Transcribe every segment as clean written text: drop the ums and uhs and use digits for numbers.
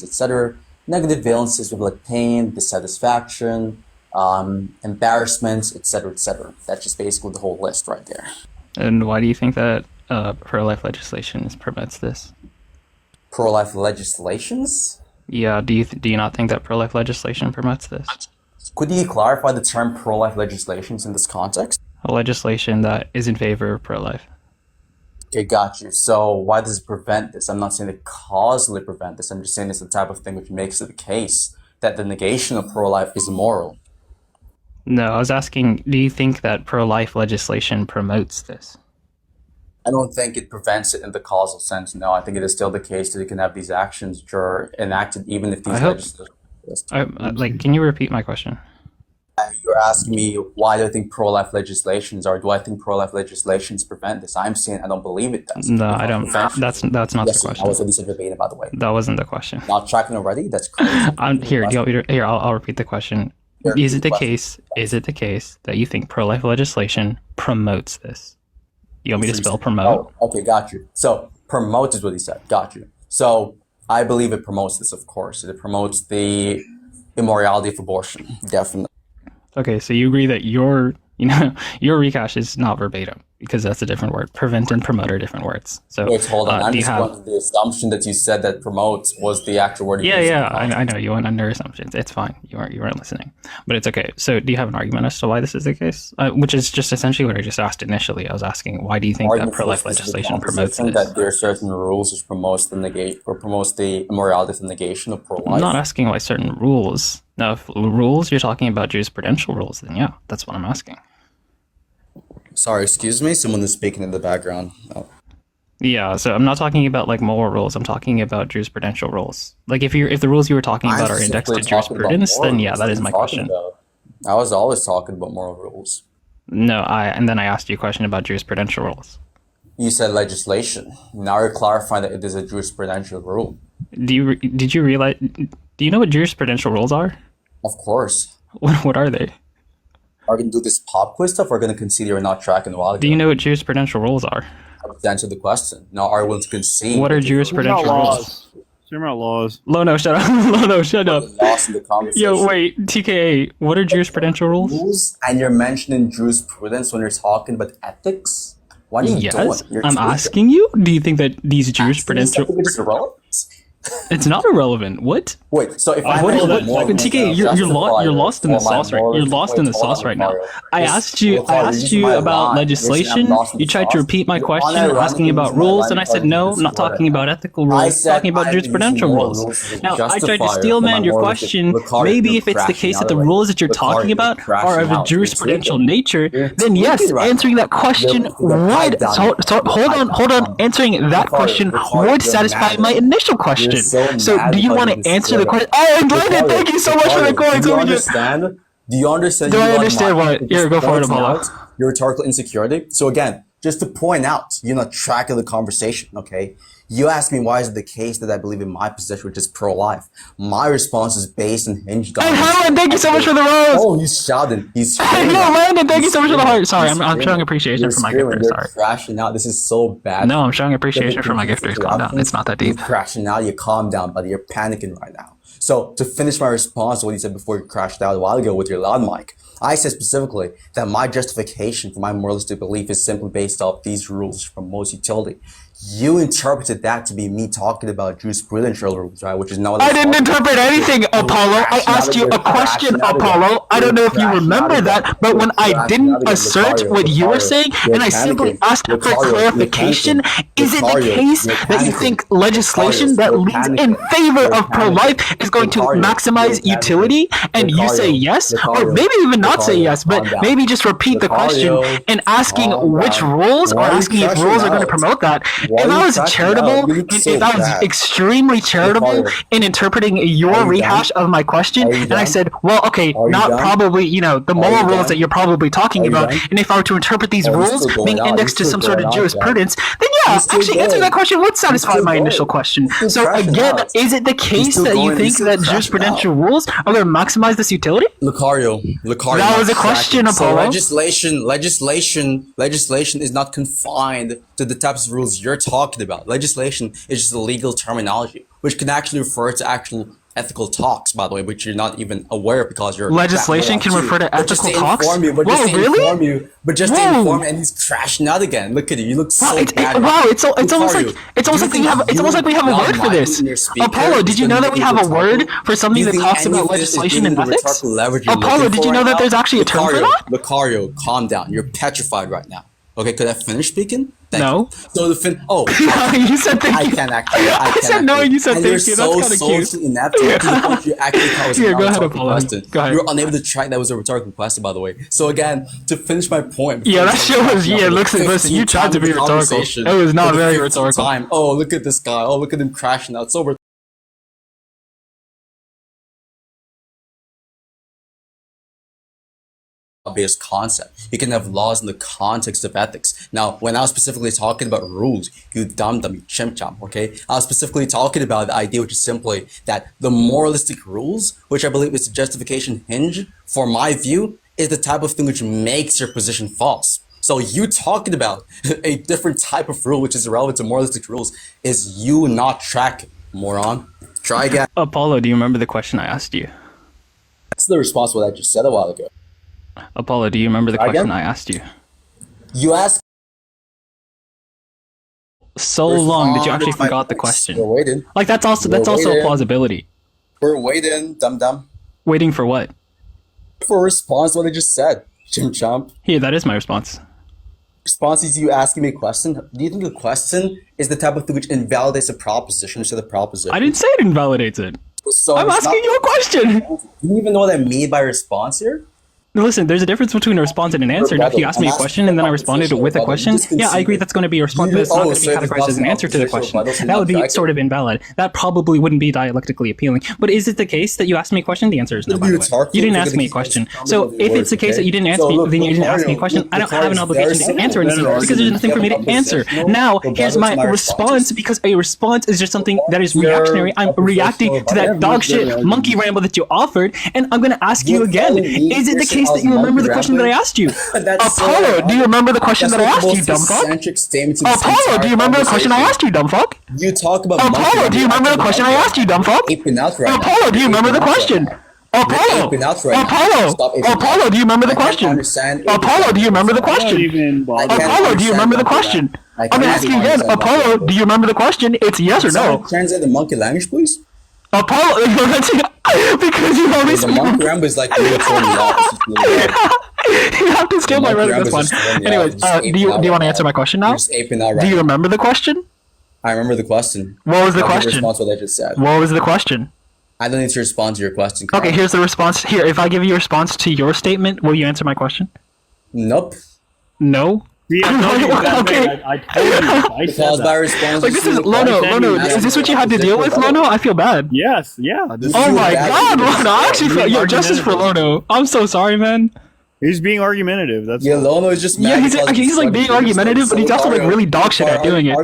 etc. Negative valences would be like pain, dissatisfaction, embarrassment, etc., etc. That's just basically the whole list right there. And why do you think that pro-life legislation promotes this? Pro-life legislations? Yeah, do you not think that pro-life legislation promotes this? Could you clarify the term pro-life legislations in this context? A legislation that is in favor of pro-life. Okay, got you. So why does it prevent this? I'm not saying it causally prevent this. I'm just saying it's the type of thing which makes it the case that the negation of pro-life is immoral. No, I was asking, do you think that pro-life legislation promotes this? I don't think it prevents it in the causal sense. No, I think it is still the case that you can have these actions which are enacted even if these legislations... Can you repeat my question? You're asking me why do I think pro-life legislations or do I think pro-life legislations prevent this? I'm saying I don't believe it does. No, I don't. That's not the question. That was what you said verbatim, by the way. That wasn't the question. Not tracking already? That's crazy. Here, do you want me to, here, I'll repeat the question. Is it the case that you think pro-life legislation promotes this? You want me to spell promote? Oh, okay, got you. So promote is what he said. Got you. So I believe it promotes this, of course. It promotes the immorality of abortion, definitely. Okay, so you agree that your recash is not verbatim because that's a different word. Prevent and promote are different words. So wait, hold on. I'm just going to the assumption that you said that promotes was the actual word. Yeah, I know you went under assumptions. It's fine. You weren't listening, but it's okay. So do you have an argument as to why this is the case? Which is just essentially what I just asked initially. I was asking, why do you think that pro-life legislation promotes this? That there are certain rules which promotes the immorality of the negation of pro-life. I'm not asking why certain rules. Now, if rules, you're talking about jurisprudential rules, then yeah, that's what I'm asking. Sorry, excuse me? Someone is speaking in the background. Oh. Yeah, so I'm not talking about like moral rules. I'm talking about jurisprudential rules. Like if the rules you were talking about are indexed to jurisprudence, then yeah, that is my question. I was always talking about moral rules. No, and then I asked you a question about jurisprudential rules. You said legislation. Now you're clarifying that it is a jurisprudential rule. Do you know what jurisprudential rules are? Of course. What are they? Are we going to do this pop quiz stuff, or are we going to concede you're not tracking a while ago? Do you know what jurisprudential rules are? To answer the question. Now, are we willing to concede? What are jurisprudential rules? About laws. Lono, shut up. Lono, shut up. Lost in the conversation. Yo, wait. TKA, what are jurisprudential rules? And you're mentioning jurisprudence when you're talking about ethics? What are you doing? I'm asking you. Do you think that these jurisprudential... It's irrelevant? It's not irrelevant. What? Wait, so if TK, you're lost in the sauce right. You're lost in the sauce right now. I asked you about legislation. You tried to repeat my question, asking about rules, and I said no, I'm not talking about ethical rules. I'm talking about jurisprudential rules. Now I tried to steelman your question. Maybe if it's the case that the rules that you're talking about are of a jurisprudential nature, then yes, answering that question would. Hold on. Answering that question would satisfy my initial question. So do you want to answer the question? Oh, I'm blinded. Thank you so much for the coin. Do you understand? Do you understand? Do I understand what? Here, go for it, Apollo. Your rhetorical insecurity. So again, just to point out, you're not tracking the conversation, okay? You ask me why is it the case that I believe in my position, which is pro-life. My response is based and hinged on... Hey, Helen, thank you so much for the rose! Oh, he's shouting. He's screaming. No, Landon, thank you so much for the heart. Sorry, I'm showing appreciation for my gifters. Sorry. You're crashing out. This is so bad. No, I'm showing appreciation for my gifters. Calm down. It's not that deep. You're crashing out. You calm down, buddy. You're panicking right now. So, to finish my response to what you said before you crashed out a while ago with your loud mic, I said specifically that my justification for my moralistic belief is simply based off these rules from most utility. You interpreted that to be me talking about jurisprudential rules, right? Which is not. I didn't interpret anything, Apollo. I asked you a question, Apollo. I don't know if you remember that, but when I didn't assert what you were saying, and I simply asked for clarification, is it the case that you think legislation that leads in favor of pro-life is going to maximize utility? And you say yes, or maybe even not say yes, but maybe just repeat the question and asking which rules, or asking if rules are going to promote that. If I was charitable, if I was extremely charitable in interpreting your rehash of my question, and I said, well, okay, not probably, the moral rules that you're probably talking about, and if I were to interpret these rules being indexed to some sort of jurisprudence, then yeah, actually answering that question would satisfy my initial question. So again, is it the case that you think that jurisprudential rules are going to maximize this utility? Lucario. That was a question, Apollo. So legislation is not confined to the types of rules you're talking about. Legislation is just a legal terminology, which can actually refer to actual ethical talks, by the way, which you're not even aware of because you're legislation can refer to ethical talks. Whoa, really? But just to inform you, and he's crashing out again. Look at you. You look so bad. Wow, it's almost like we have a word for this. Apollo, did you know that we have a word for something that talks about legislation and ethics? Apollo, did you know that there's actually a term for that? Lucario, calm down. You're petrified right now. Okay, could I finish speaking? No. So the you said thank you. I can actually. I said no, and you said thank you. That's kind of cute. Inept. You actually Here, go ahead, Apollo. Go ahead. You were unable to track that was a rhetorical question, by the way. So again, to finish my point. Yeah, that shit was. Yeah, listen. You tried to be rhetorical. It was not very rhetorical. Oh, look at this guy. Oh, look at him crashing out. So based concept. You can have laws in the context of ethics. Now, when I was specifically talking about rules, you dumb, you chimp, okay? I was specifically talking about the idea, which is simply that the moralistic rules, which I believe is the justification hinge for my view, is the type of thing which makes your position false. So you talking about a different type of rule, which is irrelevant to moralistic rules, is you not tracking, moron. Try again. Apollo, do you remember the question I asked you? That's the response to what I just said a while ago. Apollo, do you remember the question I asked you? You asked so long that you actually forgot the question. We're waiting. Like that's also a plausibility. We're waiting, dumb. Waiting for what? For a response to what I just said, chimp. Here, that is my response. Response is you asking me a question. Do you think the question is the type of thing which invalidates a proposition instead of the proposition? I didn't say it invalidates it. So I'm asking you a question. Do you even know what I mean by response here? Listen, there's a difference between a response and an answer. Now, if you asked me a question and then I responded with a question, yeah, I agree that's going to be a response, but it's not going to be categorized as an answer to the question. That would be sort of invalid. That probably wouldn't be dialectically appealing. But is it the case that you asked me a question? The answer is no, by the way. You didn't ask me a question. So if it's the case that you didn't ask me, then you didn't ask me a question, I don't have an obligation to answer anything because there's nothing for me to answer. Now, here's my response, because a response is just something that is reactionary. I'm reacting to that dog shit monkey ramble that you offered, and I'm going to ask you again. Is it the case that you remember the question that I asked you? Apollo, do you remember the question that I asked you, dumb fuck? Apollo, do you remember the question I asked you, dumb fuck? You talk about Apollo, do you remember the question I asked you, dumb fuck? Apollo, do you remember the question? Apollo, do you remember the question? Apollo, do you remember the question? Apollo, do you remember the question? I'm asking again. Apollo, do you remember the question? It's yes or no. Translate the monkey language, please. Apollo, because you always the monkey ramble is like really you have to steal my run this one. Anyways, do you want to answer my question now? Do you remember the question? I remember the question. What was the question? Response what I just said. What was the question? I don't need to respond to your question. Okay, here's the response. Here, if I give you a response to your statement, will you answer my question? Nope. No? Yeah, okay. I told you. I said by response. Like this is Lono. Is this what you had to deal with, Lono? I feel bad. Yes. Yeah. Oh my God, Lono! I actually feel justice for Lono. I'm so sorry, man. He's being argumentative. That's Lono is just mad. He's like being argumentative, but he's also like really dog shit at doing it.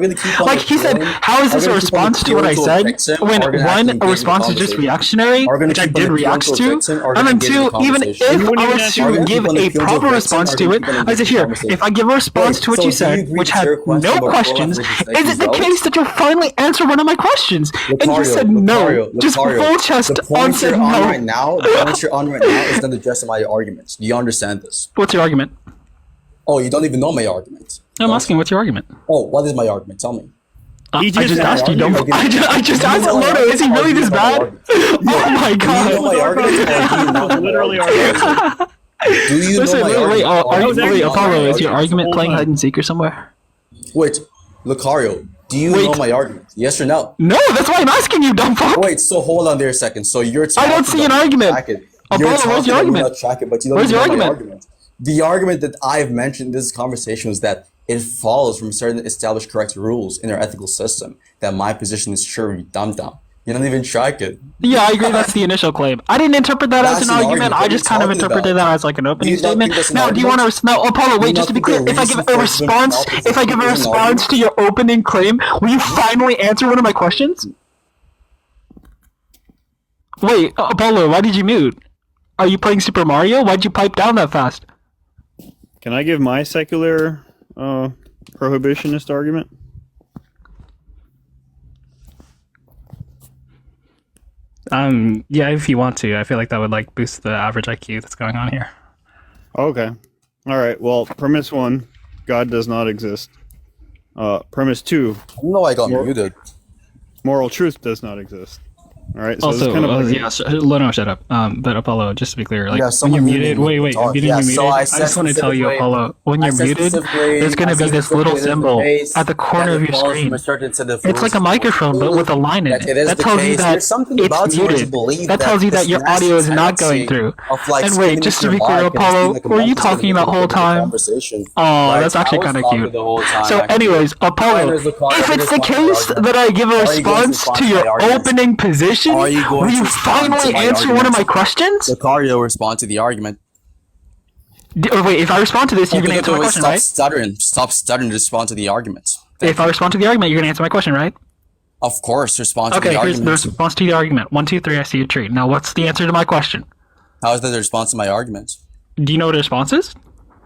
Like he said, how is this a response to what I said? When one, a response is just reactionary, which I did react to, and then two, even if I was to give a proper response to it, I said here, if I give a response to what you said, which had no questions, is it the case that you'll finally answer one of my questions? And you said no, just full chest answer no. The point you're on right now is not addressing my arguments. Do you understand this? What's your argument? Oh, you don't even know my argument. I'm asking, what's your argument? Oh, what is my argument? Tell me. I just asked you, don't. I just asked Lono, is he really this bad? Oh my God. Do you know my argument? literally Do you know my argument? Wait, Apollo, is your argument playing hide and seek or somewhere? Wait, Lucario, do you know my argument? Yes or no? No, that's why I'm asking you, dumb fuck. Wait, so hold on there a second. So you're I don't see an argument. Apollo, where's your argument? Where's your argument? The argument that I've mentioned in this conversation was that it follows from certain established correct rules in our ethical system that my position is true, you dumb. You're not even tracking. Yeah, I agree. That's the initial claim. I didn't interpret that as an argument. I just kind of interpreted that as like an opening statement. Now, do you want to? Now, Apollo, wait. Just to be clear, if I give a response to your opening claim, will you finally answer one of my questions? Wait, Apollo, why did you mute? Are you playing Super Mario? Why'd you pipe down that fast? Can I give my secular prohibitionist argument? Yeah, if you want to, I feel like that would like boost the average IQ that's going on here. Okay. All right. Well, premise 1, God does not exist. Premise 2, I don't know why I got muted. moral truth does not exist. All right. So Also, it's kind of like, yeah, no, shut up. But Apollo, just to be clear, like Yeah, when you're someone muted, muted me wait, to talk. getting Yeah, you muted. so I I said just want to tell you, specifically- Apollo, when I you're said muted, specifically- there's going I to be said this little specifically symbol it is the at the corner case of your that it follows screen. from a certain set of It's like a rules. microphone, but with a line in That it. it is That the tells you case. that There's something it's about you where you muted. believe That tells you that this your audio is not nasty going through. of, like, And spinning wait, just to your be clear, mic and Apollo, being like a were you monkey talking that in whole the time? conversation. Oh, Right, that's actually I was kind of talking cute. the whole time, So, actually. anyways, Apollo, Anyways, Lucario, if I'm it's the just going to case argue. that I give a Are you going to response respond to to your my arguments? opening position, Are you going will to you respond to finally my answer one of arguments? my questions? Lucario, respond to the argument. Wait, if I respond to this, you're going to answer my Wait, question, stop right? stuttering. Stop stuttering to respond to the argument. If I respond to the argument, you're going to answer my question, right? Of course, respond to Okay, the here's the argument. response to the argument. 1, 2, 3, I see a tree. Now, what's the answer to my question? How is that the response to my argument? Do you know what a response is?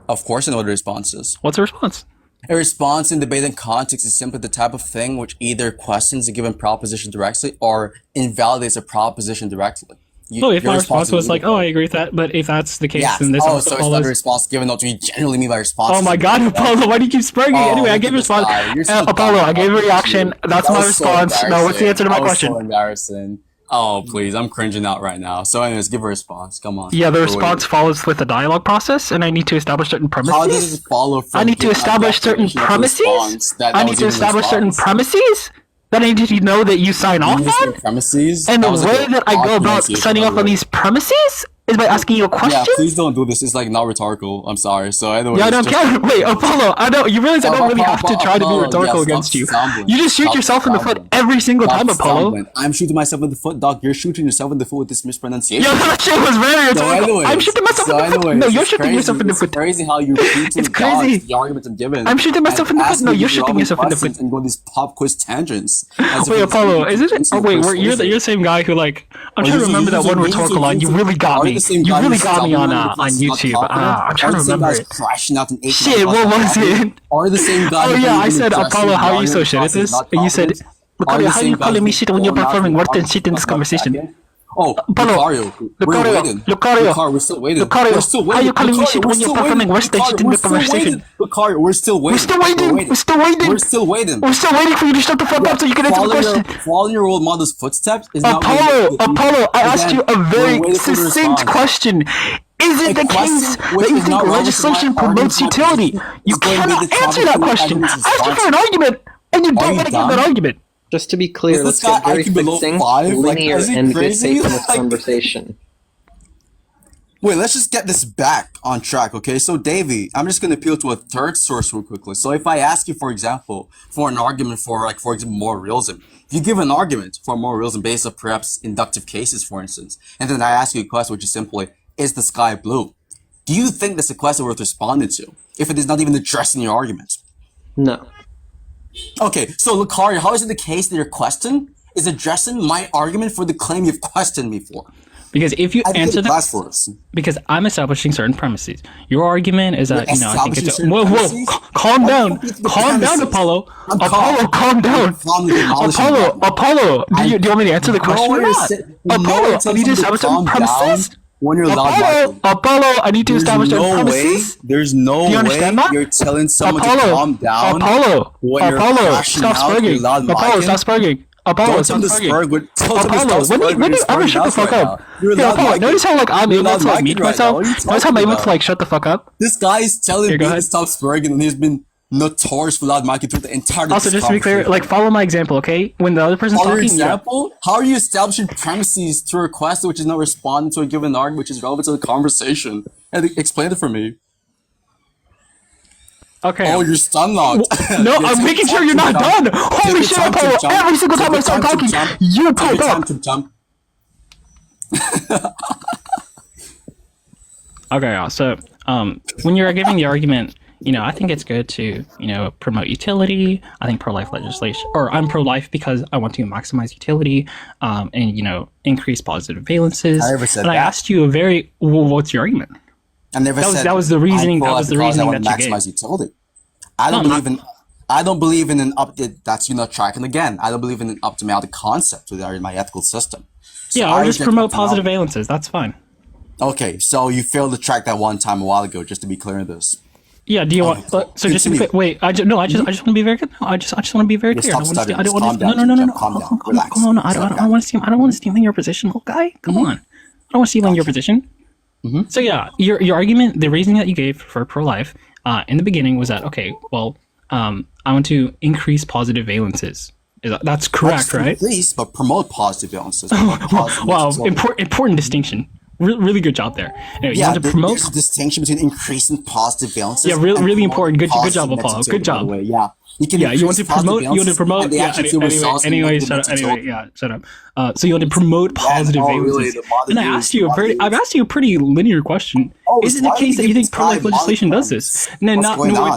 Of course I know what a response is. What's a response? A response in debate and context is simply the type of thing which either questions a given proposition directly or invalidates a proposition directly. Oh, if your my response was is like, oh, I agree with that, but if that's the case, yes. then this Oh, also so it's not a follows. response given what we generally mean by response. Oh my god, Apollo, why do you keep spraying me? Oh, Anyway, I look gave at a this response. guy. You're so Apollo, dumb. I gave a reaction. That's That my was so response. Now, what's the answer to my embarrassing. That was question? so embarrassing. Oh, please, I'm cringing out right now. So anyways, give a response. Come on. Yeah, the Wait, response follows with a dialogue process, and I need to establish certain How does premises. it follow from I need to giving a establish certain definition of premises. response that I was need to even establish certain response? premises that I need to know that you sign off Using on. premises? And the That was like way a that I go odd about pronunciation, signing by off the on way. these premises is by asking you a question. Yeah, please don't do this. It's like not rhetorical. I'm sorry. So anyway, Yeah, I don't care. Wait, Apollo, I don't. You realize I don't really have to try to be rhetorical against you. You just shoot yourself in the foot every single time, Apollo. I'm shooting myself in the foot, Doc. You're shooting yourself in the foot with this mispronunciation. Yo, that shit was very rhetorical. I'm shooting myself in the foot. No, you're shooting yourself in the foot. It's crazy how you repeatedly It's crazy. dodge the arguments I'm given. I'm shooting myself in the foot. Asking No, you you're the shooting relevant yourself in the questions foot. And go these pop quiz tangents. As if Wait, it's Apollo, is it? convincing Oh, wait, you're persuasive. the same guy who like. I'm trying to Are you remember that using- one using- rhetorical line. You using- really got are me. you the same You guy really who's got me on stumbling when the class is YouTube. not confident? I'm trying Are to the same remember guys it. crashing out in 8 Shit, what was it? Are the same guy? Oh who yeah, I even said, addressing Apollo, how are you so the shit at class is this? not And you said, confident? Are Lucario, the how same you guys calling me who shit when you're going out performing in worse than confidence shit in this not conversation? backing? Oh, Apollo, Lucario, we're waiting. Lucario, we're still waiting. Lucario, We're still how waiting. you calling me Lucario, shit we're when you're still performing waiting. worse than shit in Lucario, the conversation? Lucario, we're still waiting. We're still waiting. We're still waiting. We're still waiting. We're still waiting for you to shut the fuck up so you can answer the question. Following your role model's footsteps is not Apollo, really- Apollo, I asked you a Again, very we're waiting for the succinct response. question. Is it A the question case which that you is think not relevant to my legislation promotes argument utility? You is going to be cannot the answer topic that of the question. evidence I asked you for an response. argument, and you Are don't you want to give that dumb? argument. Just to be clear, Is let's this guy get very IQ below succinct, 5? Like, linear, is he and good crazy? faith in this Like- conversation. Wait, let's just get this back on track, okay? So, Davey, I'm just going to appeal to a third source real quickly. So, if I ask you, for example, for an argument for, like, for example, moral realism, if you give an argument for moral realism based on perhaps inductive cases, for instance, and then I ask you a question which is simply, is the sky blue? Do you think that's a question worth responding to if it is not even addressing your argument? No. Okay, so Lucario, how is it the case that your question is addressing my argument for the claim you've questioned me for? Because if you I did answer a class the for us. because I'm establishing certain premises. Your argument is that, You're I think it's establishing whoa, certain calm premises? down, What the fuck is the calm down, premises? Apollo, I'm Apollo, calm. calm down, I'm calmly demolishing Apollo, that. Apollo. Do you want me to answer the question or not? Apollo, I need to establish certain premises. When you're loud, Apollo, Apollo, I need to establish certain premises. There's no Do you way understand that? you're telling someone to Apollo, calm down. Apollo, when you're Apollo, crashing stop out, you're spurging. loud Apollo, micing. stop spurging. Apollo, Don't stop tell the spurging. spurg. Don't tell the Apollo, stop when spurging. you ever shut the fuck up? You're Yeah, loud Apollo, micing. notice how like I'm You're able loud to like micing mute right now. myself. What are you Notice how I'm talking able about? to like shut the fuck up. This guy is telling Here, me go to ahead. stop spurging, and he's been notorious for loud micing through the entire. Also, just to be clear, like follow my example, okay? When the other person's For talking, example, how are you establishing premises to a request which is not responding to a given argument which is relevant to the conversation? And explain it for me. okay. Oh, you're stun locked. No, I'm making sure you're not done. Holy shit, Apollo! Every single time I start talking, you pipe up. Okay, yeah, so when you're giving the argument, I think it's good to, promote utility. I think pro-life legislation, or I'm pro-life because I want to maximize utility, and, increase positive valences. I never said and I that. asked you what's your argument? I never That was- said that was the reasoning- I'm that was the because I reasoning want that to you maximize utility. I don't believe in an update that's tracking again. I don't believe in an optimality concept within my ethical system. So Yeah, I I'll just reject promote that technology. positive valences. That's fine. Okay, so you failed to track that one time a while ago, just to be clear on this. Yeah. Do you want? cool. So just to be Continue. clear, wait. I just want to be very good. No, I just want to be very clear. stop I don't want to. stuttering. I don't want Calm to. No, down, no, no, no, no. Jeff. Calm down. Come Relax. on. I Calm don't down. want to steal. I don't want to steal your position, little guy. Come on. I don't want to steal your position. So yeah, your argument, the reasoning that you gave for pro-life, in the beginning was that okay. Well, I want to increase positive valences. That's correct, right? Please, but promote positive valences. Wow, important distinction. Really good job there. Anyway, you Yeah, want to promote. there's a distinction between increasing positive valences. Yeah, really, and really promoting important. Good positive job, Apollo. negativity, Good by job. the way. Yeah. You want to promote. You want to promote. Yeah. Anyway, shut up. Shut up. So you want to promote positive valences. And I've asked you a pretty linear question. Is it the case that you think pro-life legislation does this? And then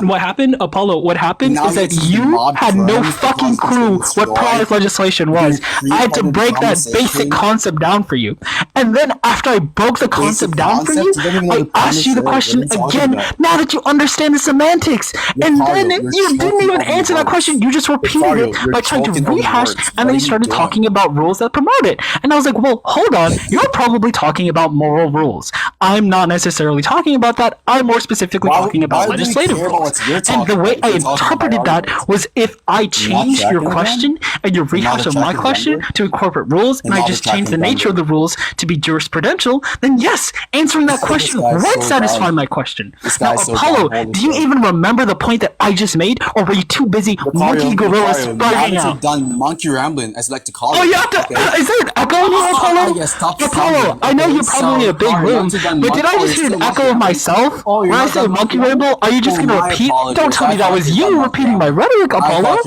what happened, Apollo? What happened is that you had no fucking clue what pro-life legislation was. I had to break that basic concept down for you. And then after I broke the concept down for you, I asked you the question again. Now that you understand the semantics, and then you didn't even answer that question. You just repeated it by trying to rehash, and then you started talking about rules that promote it. And I was like, well, hold on. You're probably talking about moral rules. I'm not necessarily talking about that. I'm more specifically talking about legislative rules. And the way I interpreted that was if I changed your question and your rehash of my question to incorporate rules, and I just changed the nature of the rules to be jurisprudential, then yes, answering that question would satisfy my question. Now, Apollo, do you even remember the point that I just made, or were you too busy monkey gorilla sprouting out? Done monkey rambling, as I like to call it. Oh, you have to. Is there an echo in here, Apollo? Apollo, I know you're probably in a big room, but did I just hear an echo of myself? When I say monkey ramble, are you just going to repeat? Don't tell me that was you repeating my rhetoric, Apollo.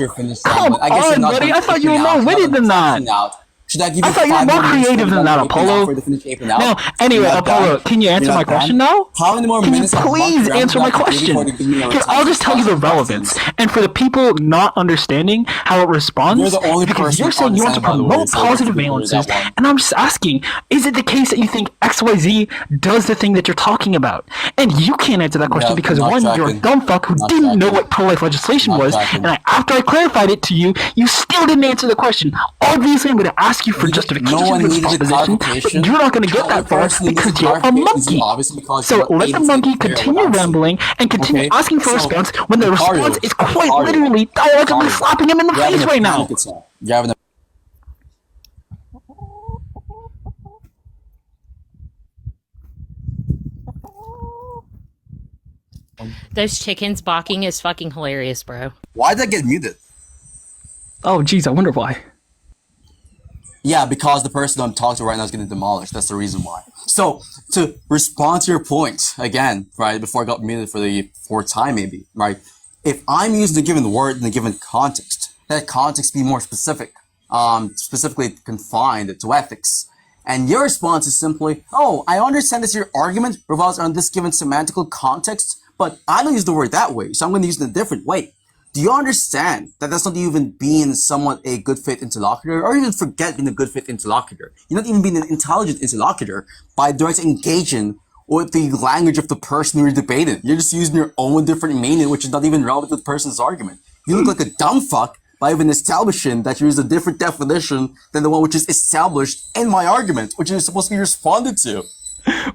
Come on, buddy. I thought you were more witty than that. I thought you were more creative than that, Apollo. Now, anyway, Apollo, can you answer my question now? How many more Can you minutes? please answer my question? Here, I'll just tell you the relevance. And for the people not understanding how it responds, because you're saying you want to promote positive valences, and I'm just asking, is it the case that you think XYZ does the thing that you're talking about? And you can't answer that question because one, you're a dumb fuck who didn't know what pro-life legislation was, and after I clarified it to you, you still didn't answer the question. Obviously, I'm going to ask you for justification for this proposition, but you're not going to get that far because you're a monkey. So let the monkey continue rambling and continue asking for a response when the response is quite literally dialectically slapping him in the face right now. Those chickens barking is fucking hilarious, bro. Why did I get muted? Oh, jeez, I wonder why. Yeah, because the person I'm talking to right now is getting demolished. That's the reason why. So, to respond to your point, again, right, before I got muted for the fourth time maybe, right, if I'm using a given word in a given context, that context be more specific, specifically confined to ethics. And your response is simply, oh, I understand that your argument revolves on this given semantical context, but I don't use the word that way, so I'm going to use it in a different way. Do you understand that that's not even being somewhat a good faith interlocutor, or even forget being a good faith interlocutor? You're not even being an intelligent interlocutor by directly engaging with the language of the person who you're debating. You're just using your own different meaning, which is not even relevant to the person's argument. You look like a dumb fuck by even establishing that you use a different definition than the one which is established in my argument, which is supposed to be responded to.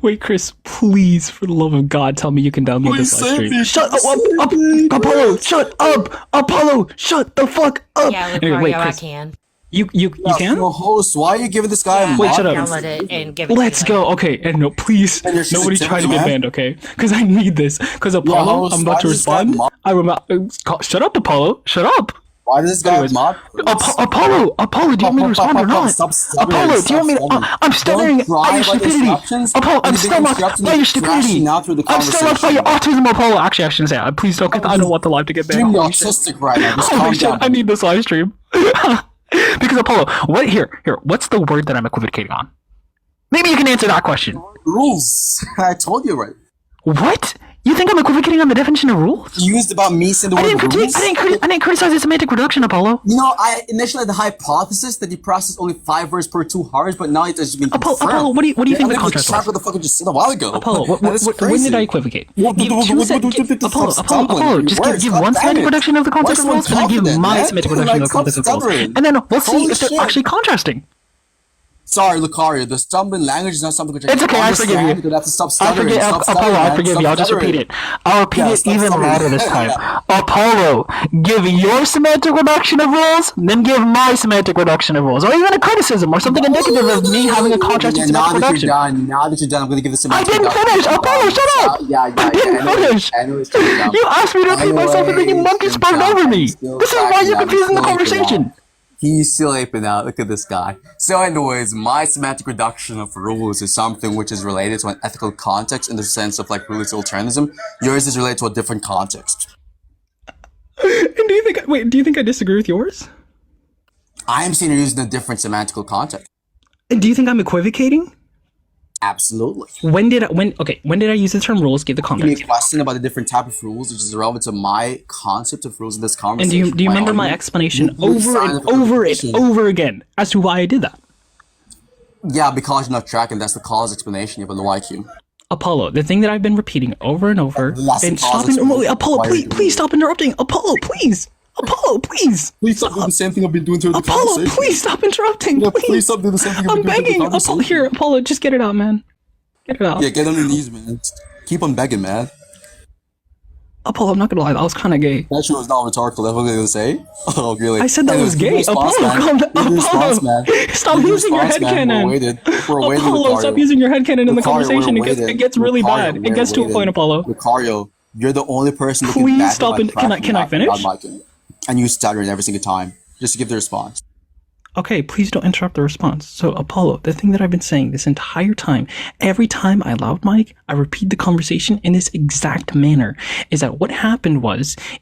Wait, Chris, please, for the love of God, tell me you can download this live stream. Shut up, Apollo! Shut up, Apollo! Shut the fuck up! Yeah, Lucario, Anyway, wait, Chris, I can. You can? No host, why are you giving this guy a Wait, shut up. Download it and give it Let's to me. go. Okay, and no, please, And you're just nobody a try to typical get man? banned, okay? Because I need this. Because Apollo, host, I'm about why to does this guy respond. mock- I remember. Shut up, Apollo. Shut up. Why does this guy Anyways, mock? Apollo, do you want me to respond or not? Stop stuttering, Apollo, do you want me stop to? I'm stuttering Don't by your drive by the stupidity. instructions, Apollo, I'm and still you're mocked interrupting by me, your stupidity. crashing out through the I'm still mocked by your conversation. autism, Apollo. Actually, I shouldn't say that. Please don't. I don't want the live to get banned. You're autistic right now. Just Holy calm shit, down. I need this live stream. Because Apollo, what's the word that I'm equivocating on? Maybe you can answer that question. Rules. I told you right. What? You think I'm equivocating on the definition of rules? You used about me saying the I word rules. didn't criticize the semantic reduction, Apollo. You know, I initially had the hypothesis that you process only 5 words per 2 hours, but now it's just been confirmed. Apollo, what do you think the contrast was? What the fuck you just said a while ago? Apollo, That is when crazy. did I equivocate? What- Give what- two what- sec- what- what- what- Apollo, stop Apollo, stumbling. just Words, give God one damn semantic it. reduction of the concept of Why rules, and then give confident, my man? semantic Like, reduction of the stop concept of rules. stuttering. And then we'll see Holy if they're shit. actually contrasting. Sorry, Lucario, the stumbling language is not something which I It's can okay, I forgive you. understand. You have to stop I stuttering. forgive Stop stuttering, Apollo. I man. forgive Stop you. I'll just stuttering. repeat it. I'll repeat Yeah, it stop even stuttering. louder this time. Apollo, give your semantic reduction of rules, then give my semantic reduction of rules, or even a criticism or something indicative of me having a contrasting semantic reduction. Now that you're done, I'm going to give the I semantic didn't finish. Apollo, shut up. I didn't finish. You asked me to repeat myself, and then you monkey spoke over me. This is why you're confusing the conversation. He's still aping out. Look at this guy. So anyways, my semantic reduction of rules is something which is related to an ethical context in the sense of like rules alternativism. Yours is related to a different context. And do you think I disagree with yours? I am seeing you're using a different semantical context. And do you think I'm equivocating? Absolutely. When did I use the term rules? Give the Give me context. a question about the different type of rules, which is relevant to my concept of rules in this And conversation. do you remember my explanation over again as to why I did that? Yeah, because you're not tracking. That's the cause explanation. You have a low IQ. Apollo, the thing that I've been repeating over and over, That's the and cause stop explanation. Apollo, Why are you doing please stop interrupting. Apollo, please. Apollo, please. Please stop doing the same thing I've been doing through the Apollo, conversation. please stop interrupting. Yeah, Please. please stop doing the same thing I've I'm been doing through the begging. Apollo, conversation. here, Apollo, just get it out, man. Get it out. Yeah, get on your knees, man. Keep on begging, man. Apollo, I'm not gonna lie, that was kind of gay. That shit was not rhetorical. That's what I was gonna say. Oh, really? I said that was Anyways, gay. give your response, Apollo, man. calm down. Give your response, Apollo, man. stop Give your using your response, head man. cannon. We're waiting. We're waiting, Apollo, Lucario. stop using your head cannon in the Lucario, conversation. we're It waiting. gets really Lucario, bad. It we're gets to a waiting. point, Apollo. Lucario, you're the only person who Please can stop and can I finish? And you stuttering every single time. Just to give the response. Okay, please don't interrupt the response. So, Apollo, the thing that I've been saying this entire time, every time I loud mic, I repeat the conversation in this exact manner, is that what happened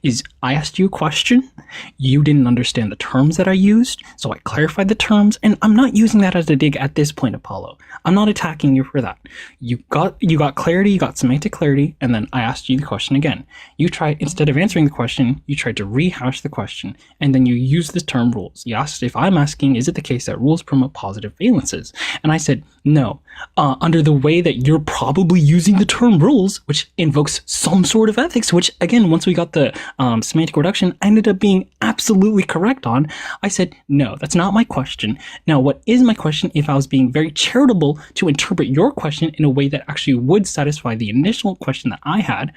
is I asked you a question, you didn't understand the terms that I used, so I clarified the terms, and I'm not using that as a dig at this point, Apollo. I'm not attacking you for that. You got clarity, you got semantic clarity, and then I asked you the question again. You tried, instead of answering the question, you tried to rehash the question, and then you used the term rules. You asked if I'm asking, is it the case that rules promote positive valences? And I said, no. Under the way that you're probably using the term rules, which invokes some sort of ethics, which again, once we got the semantic reduction, I ended up being absolutely correct on. I said, no, that's not my question. Now, what is my question, if I was being very charitable to interpret your question in a way that actually would satisfy the initial question that I had,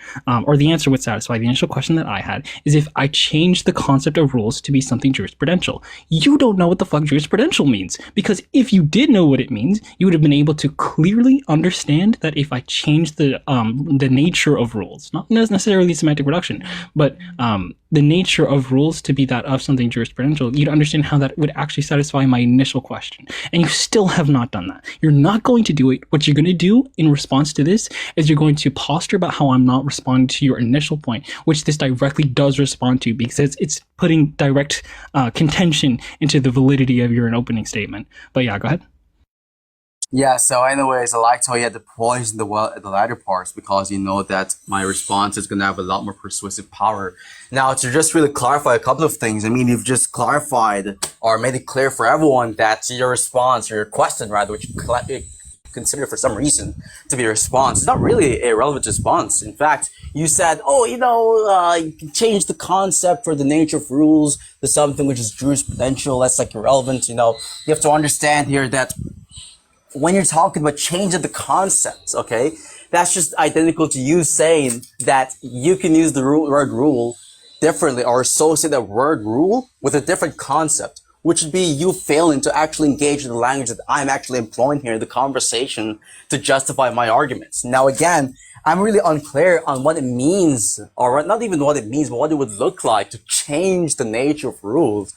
or the answer would satisfy the initial question that I had, is if I changed the concept of rules to be something jurisprudential. You don't know what the fuck jurisprudential means, because if you did know what it means, you would have been able to clearly understand that if I changed the nature of rules, not necessarily semantic reduction, but the nature of rules to be that of something jurisprudential, you'd understand how that would actually satisfy my initial question. And you still have not done that. You're not going to do it. What you're going to do in response to this is you're going to posture about how I'm not responding to your initial point, which this directly does respond to, because it's putting direct contention into the validity of your opening statement. But yeah, go ahead. Yeah, so anyways, I liked how you had the poise in the latter parts, because you know that my response is going to have a lot more persuasive power. Now, to just really clarify a couple of things, I mean, you've just clarified or made it clear for everyone that your response, or your question rather, which you consider for some reason to be a response, it's not really a relevant response. In fact, you said, oh, you can change the concept or the nature of rules to something which is jurisprudential, that's like irrelevant. You have to understand here that when you're talking about changing the concepts, okay, that's just identical to you saying that you can use the word rule differently, or associate that word rule with a different concept, which would be you failing to actually engage in the language that I'm actually employing here in the conversation to justify my arguments. Now, again, I'm really unclear on what it means, or not even what it means, but what it would look like to change the nature of rules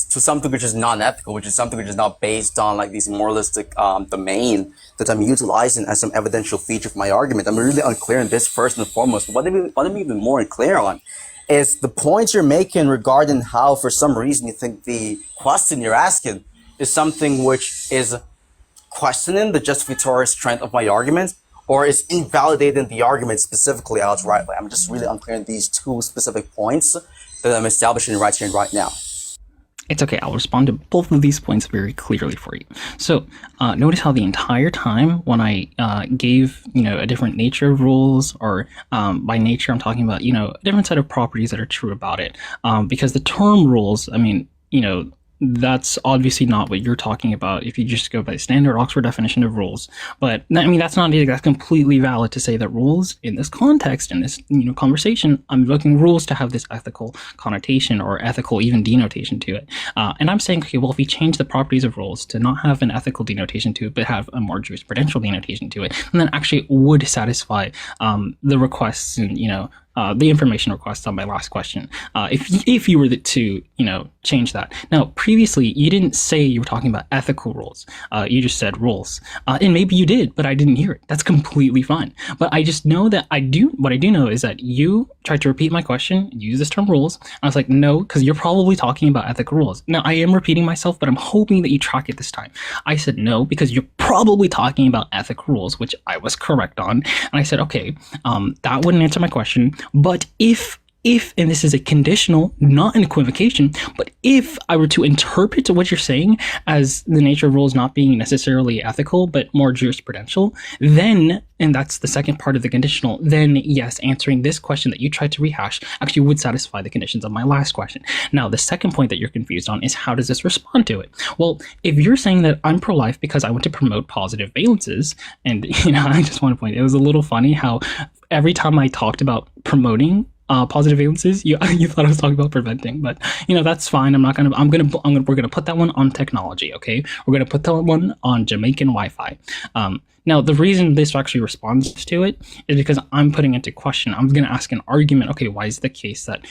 to something which is non-ethical, which is something which is not based on like these moralistic domain that I'm utilizing as some evidential feature for my argument. I'm really unclear on this first and foremost. But what I'm even more unclear on is the points you're making regarding how, for some reason, you think the question you're asking is something which is questioning the justificatory strength of my argument, or is invalidating the argument specifically outrightly. I'm just really unclear on these two specific points that I'm establishing right here and right now. It's okay, I'll respond to both of these points very clearly for you. So, notice how the entire time when I gave, a different nature of rules, or by nature I'm talking about, a different set of properties that are true about it. Because the term rules, I mean, that's obviously not what you're talking about if you just go by the standard Oxford definition of rules. But I mean, that's completely valid to say that rules in this context, in this conversation, I'm looking rules to have this ethical connotation or ethical even denotation to it. And I'm saying, okay, well, if we change the properties of rules to not have an ethical denotation to it, but have a more jurisprudential denotation to it, then actually it would satisfy the requests and, the information requests on my last question. If you were to, change that. Now, previously, you didn't say you were talking about ethical rules. You just said rules. And maybe you did, but I didn't hear it. That's completely fine. But I just know that what I do know is that you tried to repeat my question, use this term rules. I was like, no, because you're probably talking about ethical rules. Now, I am repeating myself, but I'm hoping that you track it this time. I said no, because you're probably talking about ethical rules, which I was correct on. And I said, okay, that wouldn't answer my question. But if, and this is a conditional, not an equivocation, but if I were to interpret what you're saying as the nature of rules not being necessarily ethical, but more jurisprudential, then, and that's the second part of the conditional, then yes, answering this question that you tried to rehash actually would satisfy the conditions of my last question. Now, the second point that you're confused on is how does this respond to it? Well, if you're saying that I'm pro-life because I want to promote positive valences, and, I just want to point, it was a little funny how every time I talked about promoting positive valences, you thought I was talking about preventing, but that's fine. We're gonna put that one on technology, okay? We're gonna put that one on Jamaican Wi-Fi. Now, the reason this actually responds to it is because I'm putting into question. I'm going to ask an argument. Okay, why is the case that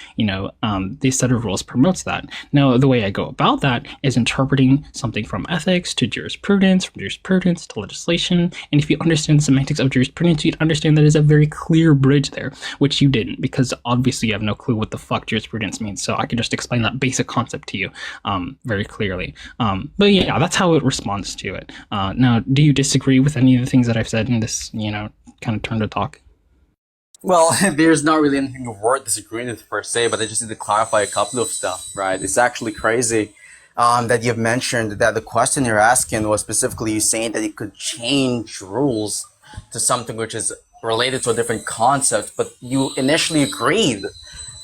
this set of rules promotes that? Now, the way I go about that is interpreting something from ethics to jurisprudence, from jurisprudence to legislation. And if you understand the semantics of jurisprudence, you'd understand that there's a very clear bridge there, which you didn't, because obviously you have no clue what the fuck jurisprudence means. So I can just explain that basic concept to you very clearly. But yeah, that's how it responds to it. Now, do you disagree with any of the things that I've said in this, kind of turn to talk? Well, there's not really anything worth disagreeing with per se, but I just need to clarify a couple of stuff, right? It's actually crazy that you've mentioned that the question you're asking was specifically you saying that you could change rules to something which is related to a different concept, but you initially agreed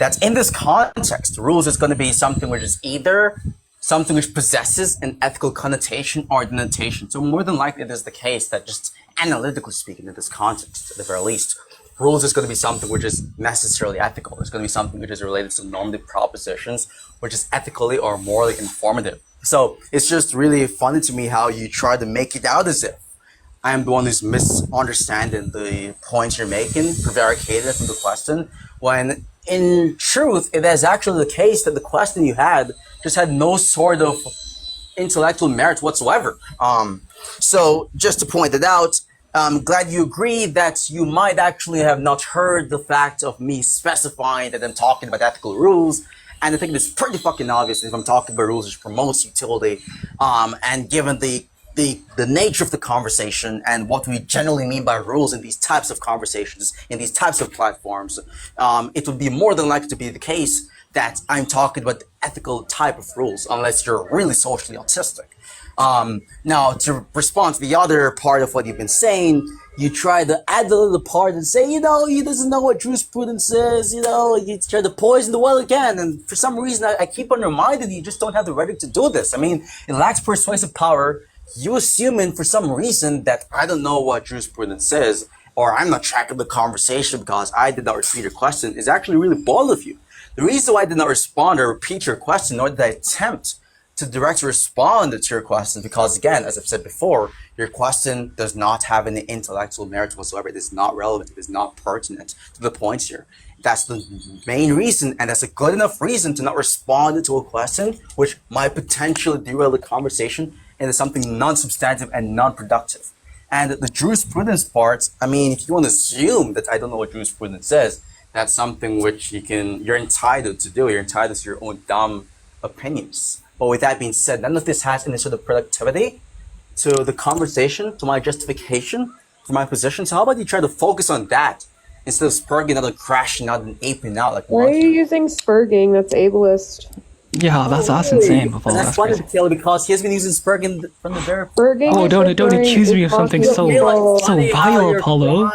that in this context, rules is going to be something which is either something which possesses an ethical connotation or denotation. So more than likely it is the case that just analytically speaking in this context, at the very least, rules is going to be something which is necessarily ethical. It's going to be something which is related to normative propositions, which is ethically or morally informative. So it's just really funny to me how you try to make it out as if I am the one who's misunderstanding the points you're making, prevaricated from the question, when in truth, it is actually the case that the question you had just had no sort of intellectual merit whatsoever. So just to point it out, I'm glad you agree that you might actually have not heard the fact of me specifying that I'm talking about ethical rules. And I think it's pretty fucking obvious if I'm talking about rules which promotes utility, and given the nature of the conversation and what we generally mean by rules in these types of conversations, in these types of platforms, it would be more than likely to be the case that I'm talking about the ethical type of rules, unless you're really socially autistic. Now, to respond to the other part of what you've been saying, you try to add the little part and say, he doesn't know what jurisprudence is, you try to poison the well again. And for some reason, I keep on reminding you just don't have the rhetoric to do this. I mean, it lacks persuasive power. You assuming for some reason that I don't know what jurisprudence is, or I'm not tracking the conversation because I did not repeat your question, is actually really bold of you. The reason why I did not respond or repeat your question, nor did I attempt to directly respond to your question, because again, as I've said before, your question does not have any intellectual merit whatsoever. It is not relevant. It is not pertinent to the points here. That's the main reason, and that's a good enough reason to not respond to a question which might potentially derail the conversation into something non-substantive and non-productive. And the jurisprudence part, I mean, if you want to assume that I don't know what jurisprudence is, that's something which you're entitled to do. You're entitled to your own dumb opinions. But with that being said, none of this has any sort of productivity to the conversation, to my justification for my position. So how about you try to focus on that instead of spurging out and crashing out and aping out like why are you using spurging? That's ableist. Yeah, that's insane, Apollo. And that's That's funny crazy. to Kayla because he has been using Spurgeon from the very. Oh, don't accuse me of something so vile, Apollo.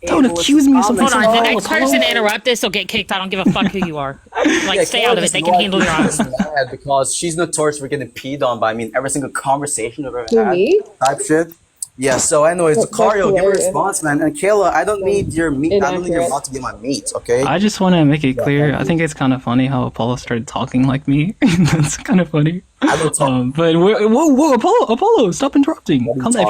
Don't accuse me of something Hold so on, the vile, next person Apollo. to interrupt this will get kicked. I don't give a fuck who you are. Like, stay out of it. They can handle your own. Because she's notorious for getting peed on by, I mean, every single conversation I've ever Who, had. me? Type shit. Yeah, so anyways, That's Lucario, give a hilarious. response, man. And Kayla, I don't need your meat. I don't need your Inaccurate. mouth to be my meat, okay? I just want to make it clear. I think it's kind of funny how Apollo started talking like me. That's kind of funny. I don't talk. But whoa, Apollo, stop interrupting. What are you Calm down.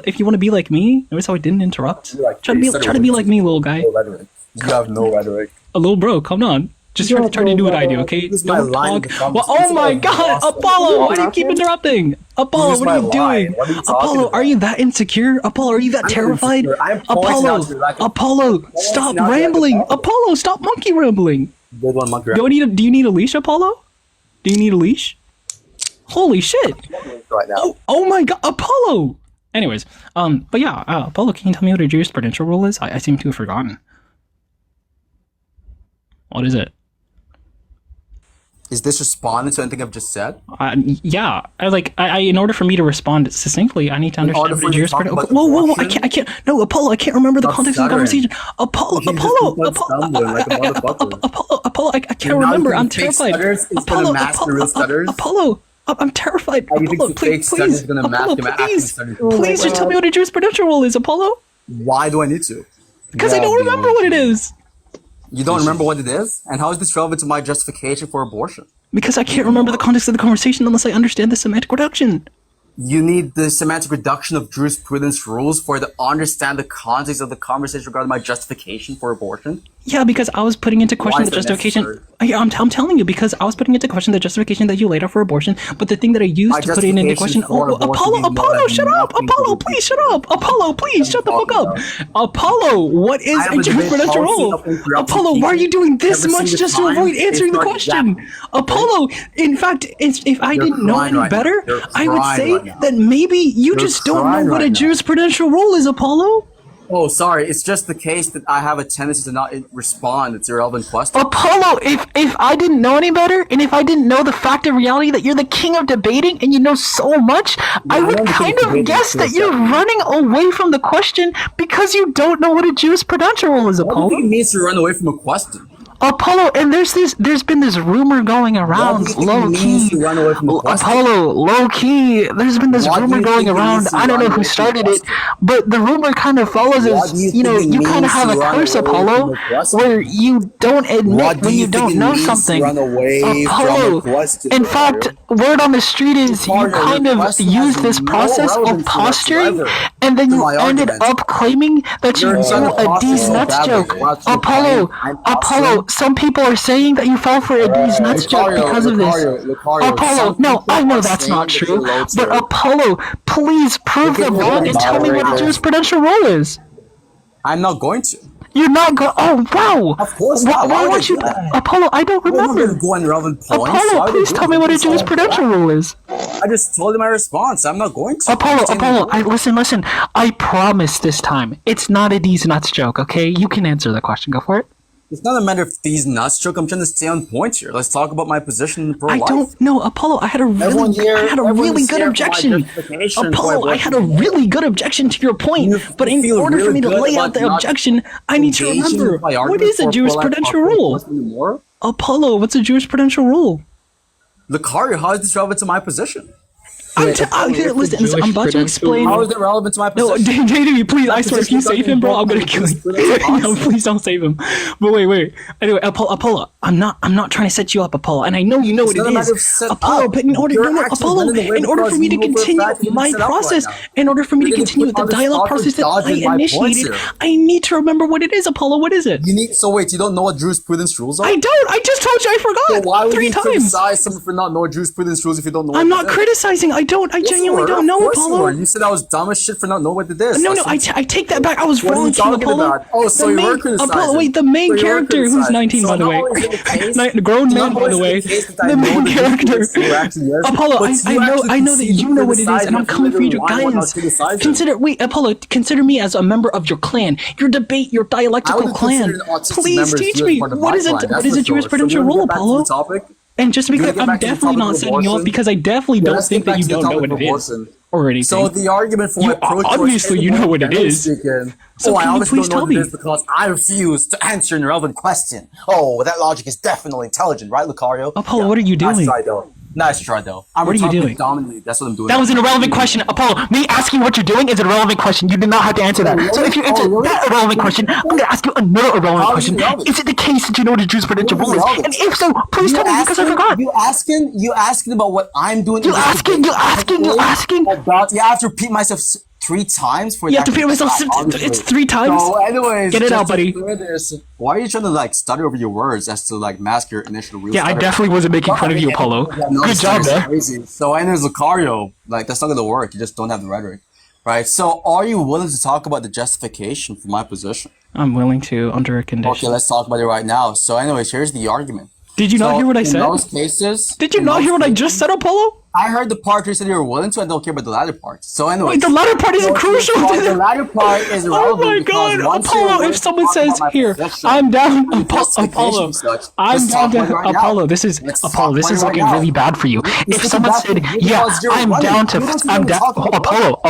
If you want to be like me, notice how I didn't interrupt. You're like, Try to be like me, little guy. No rhetoric. You have no rhetoric. A little bro, come on. Just try to do what I do, okay? This is my Don't line in talk. the comments. Well, oh This is my my God, boss. Apollo! Why do you keep interrupting? Apollo, This is what are you my line. doing? What are you talking Apollo, about? are you that insecure? Apollo, are you that I'm terrified? insecure. I'm pointing out your lack of- Apollo, stop out your lack of rambling. confidence. Apollo, stop monkey rambling. Good one, monkey. Do you need a leash, Apollo? Do you need a leash? Holy shit! Right now. Oh my God, Apollo! Anyways, but yeah, Apollo, can you tell me what a jurisprudential rule is? I seem to have forgotten. What is it? Is this responding to anything I've just said? Yeah, in order for me to respond succinctly, I need to understand order what for a you to talk jurisprudential. about Whoa! abortion? I can't. No, Apollo, I can't remember the Stop context of the stuttering. conversation. Apollo, You just keep on stumbling like a motherfucker. Apollo, I can't Now remember. you I'm think fake terrified. stutters is gonna mask the real stutters? Apollo, I'm terrified. you think Apollo, the fake stutters is gonna mask Apollo, the acting please, stutters? please, just tell me what a jurisprudential rule is, Apollo, Why do I need to? because I don't remember what it is. You don't remember what it is? And how is this relevant to my justification for abortion? Because I can't remember the context of the conversation unless I understand the semantic reduction. You need the semantic reduction of jurisprudence rules for to understand the context of the conversation regarding my justification for abortion. Yeah, because I was putting into question Why is the that justification. necessary? Yeah, I'm telling you, because I was putting into question the justification that you laid out for abortion, but the thing that I used My to put it into question. justification for Oh, abortion Apollo, means shut up! nothing to Apollo, do please with shut up! Apollo, please shut the fuck up! Apollo, what is I have a a debate jurisprudential policy rule? of interrupting Apollo, why are you doing this every much single just to time. avoid answering the It's not question? exact. Apollo, in fact, if I You're didn't know crying any right now. better, You're I would crying say right now. that maybe you just don't crying know what a right now. jurisprudential rule is, Apollo. Oh, sorry. It's just the case that I have a tendency to not respond. It's irrelevant question. Apollo, if I didn't know any better, and if I didn't know the fact of reality that you're the king of debating and you know so much, I would I'm the king kind of of debating, guess so that you're exactly. running away from the question because you don't know what a jurisprudential rule is, What do you Apollo. think it means to run away from a question? Apollo, and there's been this rumor going What around, do you think low it means key. to run away from a question? Apollo, low key. There's been this What do rumor you going think it around. means to I don't know run who away from started a it, question? but the rumor kind of follows What as do you you know, think it you kind of means have to a run curse, away from Apollo, a question? where you don't admit What do when you you think don't it know means to something. run away Apollo, from a question, in Lucario? fact, word on the street is you Lucario, kind your of question has used this no process of relevancy posturing, whatsoever and then to you my ended argument. up claiming that you You're do trying to a posture D's so nuts badly. joke. What's the Apollo, point? I'm Apollo, posturing. some people are saying that you fell for a D's nuts joke because of this. Apollo, no, I know that's not true, but Apollo, please prove them wrong and tell me what a jurisprudential rule is. I'm not going to. You're not going. Oh wow! Of course not. Why Why would weren't I you, do that? Apollo? I don't I'm not going to remember. go on relevant points. Why Apollo, would I please do tell me what a this? jurisprudential rule is. I just told you my response. I'm not going to. Apollo, I'm staying Apollo, in the listen. I promise this time it's not a D's nuts joke. Okay, you can answer the question. Go for it. It's not a matter of these nuts joke. I'm trying to stay on point here. Let's talk about my position in pro-life. I don't know, Apollo. I had a Everyone here- everyone really is good here for my objection. justification for Apollo, I had a abortion. really good objection to your point. You But in feel order for really me to good lay about out the not objection, I need to engaging remember with my what argument is a for jurisprudential pro-life rule. more? Apollo, what's a jurisprudential rule? Lucario, how is this relevant to my position? Listen, I'm about to explain. How is it relevant to my No, position? JW, please, I swear, if you save him, bro, I'm gonna kill you. No, please don't save him. But wait. Anyway, Apollo, I'm not trying to set you up, Apollo, and I know you know what not a it matter of is, set Apollo. up. But in order, You're no, actually Apollo, running away in order for because me to you know for a continue fact you're my set up right process, now. in order for me to You're gonna continue with put the all this dialogue awkward process that I dodging my points initiated, here. I need to remember what it is, Apollo. What is it? You need. So wait, you don't know what jurisprudence rules are? I don't. I just told you I So forgot why would 3 you times. criticize someone for not knowing jurisprudence rules if you don't know? I'm what not it is? criticizing. I genuinely don't know, Of course you were. Apollo. You said I was dumb as shit for not knowing what it is. No, That's I take that back. I was What are wrong, you King talking Apollo. about? Oh, so you were criticizing. Apollo, wait, the main So you were character who's criticizing. 19, by So the way. not only is it the case- The grown so man, not by the only way. is it the case that I The know main the character. jurisprudence you actually is, Apollo, but I you know actually that you know what it is, criticize and I'm me for coming for your why I'm not guidance. criticizing. Apollo, consider me as a member of your clan, your debate, your dialectical I would clan. consider an autistic Please member teach as me part of what my is it? clan, What that's is for a sure. jurisprudential So we rule, wanna get back to Apollo? the topic? And just to be You clear, wanna get I'm back to the definitely topic not of setting you up abortion? because I definitely Yeah, don't let's think get that back you to the don't know topic what of it is abortion. or anything. So the argument for You my pro-choice obviously you know what it is. I So can you obviously please don't know tell what it me? is because I refuse to answer an irrelevant question. Oh, that logic is definitely intelligent, right, Lucario? Apollo, what are you Nice doing? try, though. Nice try, though. I'm What are you rhetorically doing? dominantly. That's what I'm doing. That was an irrelevant question, Apollo. Me asking what you're doing is an irrelevant question. You did not have to answer that. So if you answer that irrelevant question, I'm going to ask you another irrelevant question. Is it the case that you know what a jurisprudential rule is? And if so, please tell me because I forgot. You asking about what I'm doing? You asking. About, yeah, I have to repeat myself 3 times for You have to repeat myself. It's 3 times. So, anyways, get it out, buddy. Why are you trying to like stutter over your words as to like mask your initial real? Yeah, I definitely wasn't making fun of you, Apollo. Good job, man. Crazy. So, anyways, Lucario, like that's not gonna work. You just don't have the rhetoric, right? So, are you willing to talk about the justification for my position? I'm willing to under a condition. Okay, let's talk about it right now. So, anyways, here's the argument. Did you not hear what I said? In those cases, Did you not hear what I just said, Apollo? I heard the part you said you were willing to. I don't care about the latter part. So anyway, Wait, the latter part is crucial. The latter part is Oh relevant. my God, Apollo! If someone says here, I'm down, Apollo. I'm down to Apollo. This is Apollo. This is looking really bad for you. If someone said, yeah, I'm down. Apollo.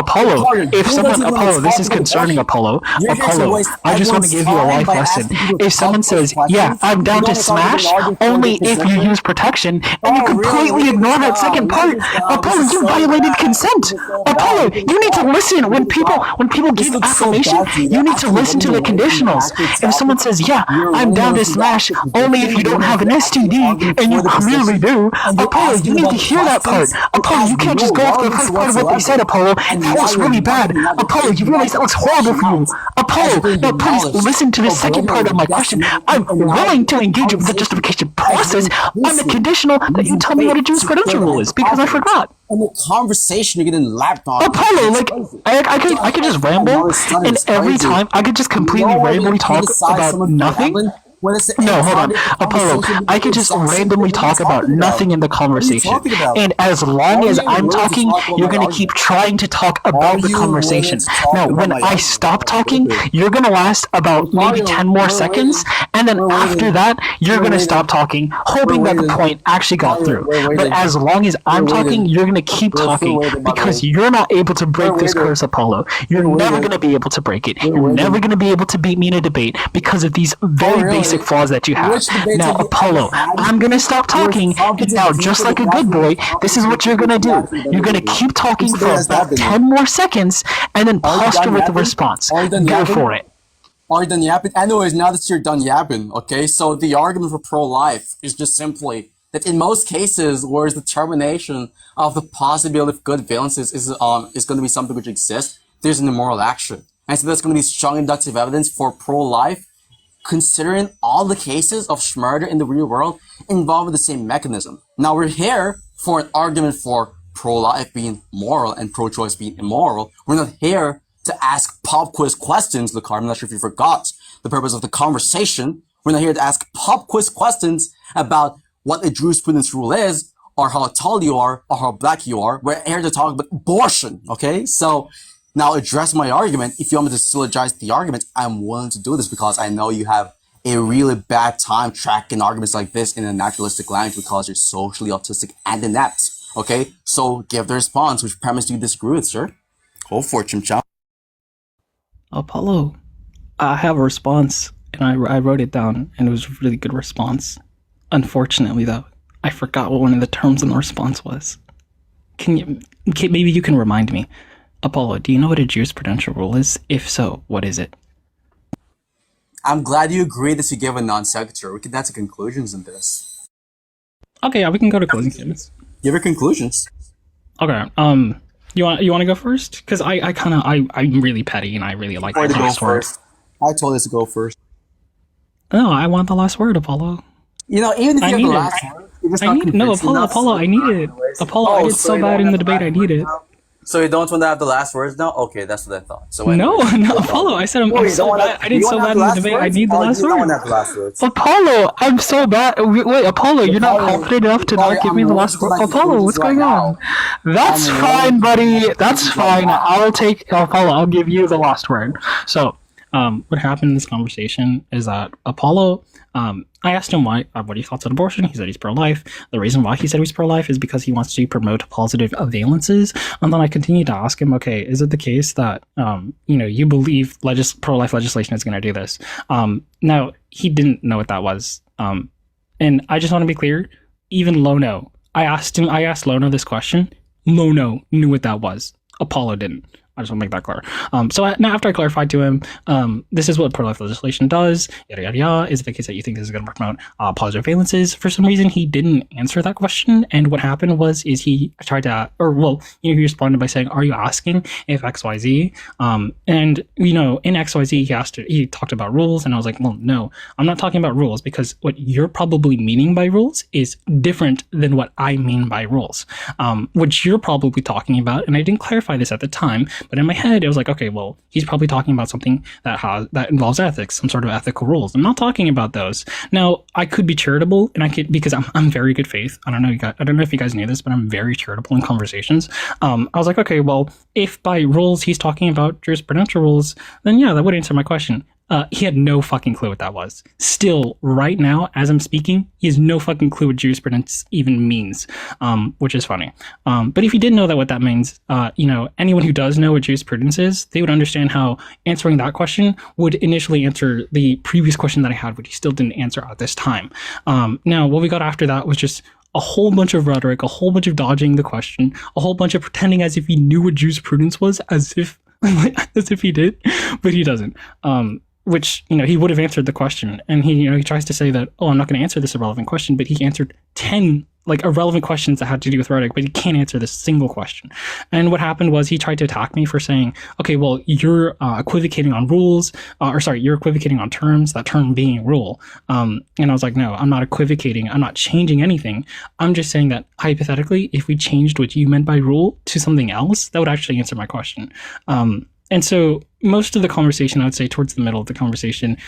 If someone, Apollo, this is concerning Apollo. I just want to give you a life lesson. If someone says, yeah, I'm down to smash, only if you use protection, and you completely ignore that second part, Apollo, you violated consent. Apollo, you need to listen when people give affirmation. You need to listen to the conditionals. If someone says, "Yeah, I'm down to smash," only if you don't have an STD, and you clearly do, Apollo, you need to hear that part. Apollo, you can't just go off the first part of what they said, Apollo. That was really bad. Apollo, you realize that was horrible for you. Apollo, now please listen to the second part of my question. I'm willing to engage with the justification process on the conditional that you tell me what a jurisprudential rule is, because I forgot. In the conversation, you're getting lapped on. Apollo, like I could just ramble, and every time I could just completely randomly talk about nothing. No, hold on, Apollo. I could just randomly talk about nothing in the conversation, and as long as I'm talking, you're gonna keep trying to talk about the conversation. Now, when I stop talking, you're gonna last about maybe 10 more seconds, and then after that, you're gonna stop talking, hoping that the point actually got through. But as long as I'm talking, you're gonna keep talking because you're not able to break this curse, Apollo. You're never gonna be able to break it. You're never gonna be able to beat me in a debate because of these very basic flaws that you have. Now, Apollo, I'm gonna stop talking, and now, just like a good boy, this is what you're gonna do. You're gonna keep talking for about 10 more seconds, and then posture with the response. Go for it. Are you done yapping? Anyways, now that you're done yapping, okay, so the argument for pro-life is just simply that in most cases where the determination of the possibility of good valences is going to be something which exists, there's an immoral action. And so there's going to be strong inductive evidence for pro-life, considering all the cases of murder in the real world involving the same mechanism. Now we're here for an argument for pro-life being moral and pro-choice being immoral. We're not here to ask pop quiz questions, Lucario. I'm not sure if you forgot the purpose of the conversation. We're not here to ask pop quiz questions about what a jurisprudence rule is, or how tall you are, or how black you are. We're here to talk about abortion, okay? So now address my argument. If you want me to syllogize the argument, I'm willing to do this because I know you have a really bad time tracking arguments like this in a naturalistic language because you're socially autistic and inept. Okay? So give the response. Which premise do you disagree with, sir? Go for it, Chimcham. Apollo, I have a response, and I wrote it down, and it was a really good response. Unfortunately, though, I forgot what one of the terms in the response was. Maybe you can remind me. Apollo, do you know what a jurisprudential rule is? If so, what is it? I'm glad you agreed that you gave a non-sequitur. We can get to conclusions in this. Okay, yeah, we can go to closing statements. Give your conclusions. Okay, you want to go first? Because I'm really petty and I really like the last word. I told us to go first. No, I want the last word, Apollo. You know, even if you have the last word, you're just not convincing enough. Apollo, I need it. Apollo, I did so bad in the debate, I need it. So you don't want to have the last words now? Okay, that's what I thought. So no, Apollo, I said I'm so bad. I did so bad in the debate, I need the last word. Apollo, I'm so bad. Wait, Apollo, you're not confident enough to not give me the last word? Apollo, what's going on? That's fine, buddy. That's fine. I'll take Apollo. I'll give you the last word. So, What happened in this conversation is that Apollo, I asked him what he thought on abortion. He said he's pro-life. The reason why he said he's pro-life is because he wants to promote positive avalances. And then I continued to ask him, okay, is it the case that, you believe pro-life legislation is going to do this? Now, he didn't know what that was. And I just want to be clear, even Lono, I asked Lono this question. Lono knew what that was. Apollo didn't. I just want to make that clear. Now after I clarified to him, this is what pro-life legislation does, yada, yada, yada, is it the case that you think this is going to promote positive valences? For some reason, he didn't answer that question. And what happened is he tried to, he responded by saying, are you asking if XYZ? And, in XYZ, he talked about rules. And I was like, well, no, I'm not talking about rules because what you're probably meaning by rules is different than what I mean by rules, which you're probably talking about. And I didn't clarify this at the time. But in my head, it was like, okay, well, he's probably talking about something that involves ethics, some sort of ethical rules. I'm not talking about those. Now, I could be charitable, and because I'm very good faith. I don't know if you guys knew this, but I'm very charitable in conversations. I was like, okay, well, if by rules he's talking about jurisprudential rules, then yeah, that would answer my question. He had no fucking clue what that was. Still, right now, as I'm speaking, he has no fucking clue what jurisprudence even means, which is funny. But if he did know what that means, anyone who does know what jurisprudence is, they would understand how answering that question would initially answer the previous question that I had, which he still didn't answer at this time. Now, what we got after that was just a whole bunch of rhetoric, a whole bunch of dodging the question, a whole bunch of pretending as if he knew what jurisprudence was, as if he did, but he doesn't. Which, he would have answered the question. And he tries to say that, oh, I'm not going to answer this irrelevant question, but he answered 10 irrelevant questions that had to do with rhetoric, but he can't answer this single question. And what happened was he tried to attack me for saying, okay, well, you're equivocating on rules, you're equivocating on terms, that term being rule. And I was like, no, I'm not equivocating. I'm not changing anything. I'm just saying that hypothetically, if we changed what you meant by rule to something else, that would actually answer my question. And so most of the conversation, I would say towards the middle of the conversation,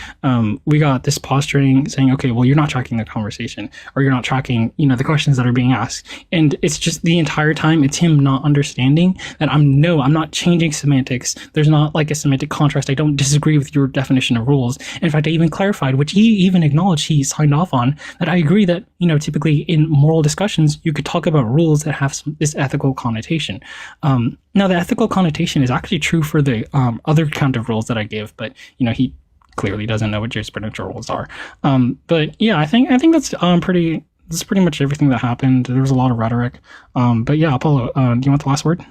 we got this posturing saying, okay, well, you're not tracking the conversation, or you're not tracking, the questions that are being asked. And it's just the entire time, it's him not understanding that I'm not changing semantics. There's not a semantic contrast. I don't disagree with your definition of rules. In fact, I even clarified, which he even acknowledged, he signed off on, that I agree that, typically in moral discussions, you could talk about rules that have this ethical connotation. Now, the ethical connotation is actually true for the other kind of rules that I give, but he clearly doesn't know what jurisprudential rules are. But yeah, I think that's pretty much everything that happened. There was a lot of rhetoric. But yeah, Apollo, do you want the last word?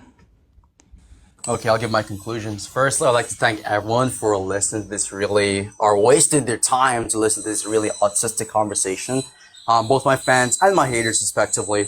Okay, I'll give my conclusions. Firstly, I'd like to thank everyone for listening to this or wasting their time to listen to this really autistic conversation. Both my fans and my haters, respectively.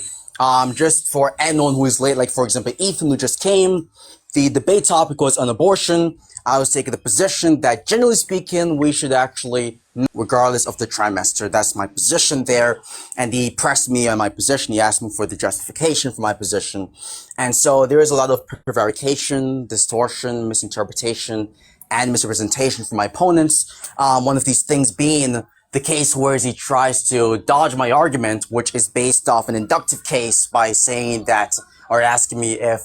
Just for anyone who is late, for example, Ethan, who just came, the debate topic was on abortion. I was taking the position that, generally speaking, we should actually, regardless of the trimester. That's my position there. And he pressed me on my position. He asked me for the justification for my position. And so there is a lot of prevarication, distortion, misinterpretation, and misrepresentation from my opponents. One of these things being the case where he tries to dodge my argument, which is based off an inductive case by saying that, or asking me if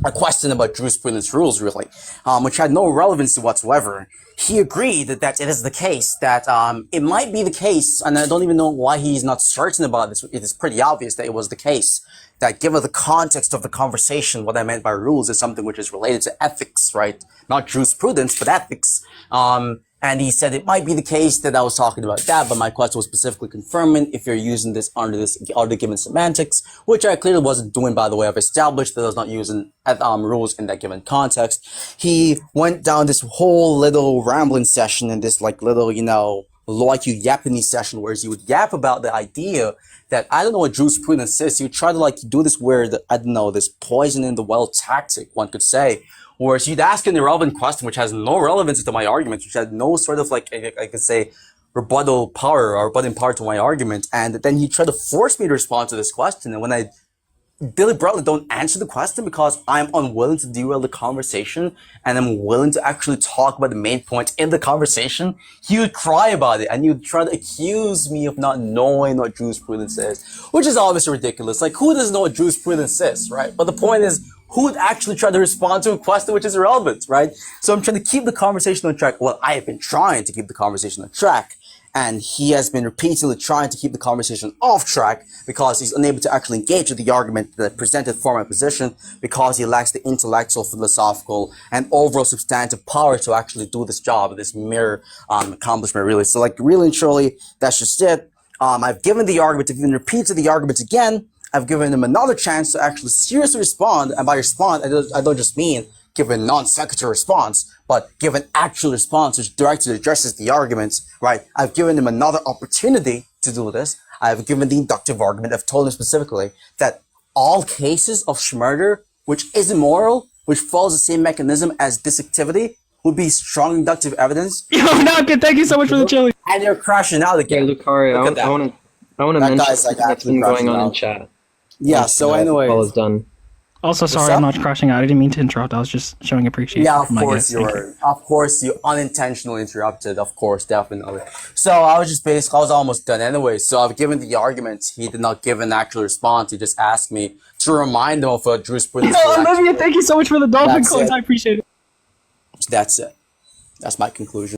a question about jurisprudence rules, really, which had no relevancy whatsoever. He agreed that it is the case, that it might be the case, and I don't even know why he's not certain about this. It is pretty obvious that it was the case, that given the context of the conversation, what I meant by rules is something which is related to ethics, right? Not jurisprudence, but ethics. And he said it might be the case that I was talking about that, but my question was specifically confirming if you're using this under the given semantics, which I clearly wasn't doing, by the way. I've established that I was not using rules in that given context. He went down this whole little rambling session in this little, like you yapping session, whereas he would yap about the idea that I don't know what jurisprudence is. He would try to do this weird, this poison in the well tactic, one could say. Whereas you'd ask an irrelevant question which has no relevance to my argument, which had no sort of I could say rebuttal power or rebutting power to my argument, and then he tried to force me to respond to this question. And when I deliberately don't answer the question because I'm unwilling to derail the conversation and I'm willing to actually talk about the main point in the conversation, he would cry about it and he would try to accuse me of not knowing what jurisprudence is, which is obviously ridiculous. Who doesn't know what jurisprudence is, right? But the point is, who would actually try to respond to a question which is irrelevant, right? So I'm trying to keep the conversation on track. Well, I have been trying to keep the conversation on track, and he has been repeatedly trying to keep the conversation off track because he's unable to actually engage with the argument that I presented for my position because he lacks the intellectual, philosophical, and overall substantive power to actually do this job, this mere accomplishment, really. So, like, really and truly, that's just it. I've given the argument, if he repeated the argument again, I've given him another chance to actually seriously respond, and by respond, I don't just mean give a non-sequitur response, but give an actual response which directly addresses the arguments, right? I've given him another opportunity to do this. I've given the inductive argument. I've told him specifically that all cases of murder, which is immoral, which follows the same mechanism as this activity, would be strong inductive evidence. Yo, Naka, thank you so much for the chili. And you're crashing out Okay, again. Lucario, I want to mention guy's, like, what's actually been going crashing on in out. chat. Yeah, so anyway. All is done. Also, sorry, that? I'm not crashing out. I didn't mean to interrupt. I was just showing appreciation. Yeah, of for my course guest. you Thank were. Of course you unintentionally interrupted. Of course, definitely. So I was almost done anyway. So I've given the argument. He did not give an actual response. He just asked me to remind him of a jurisprudence. Yo, Olivia, thank you so much for the dolphin That's coins. it. I appreciate it. That's it. That's my conclusion.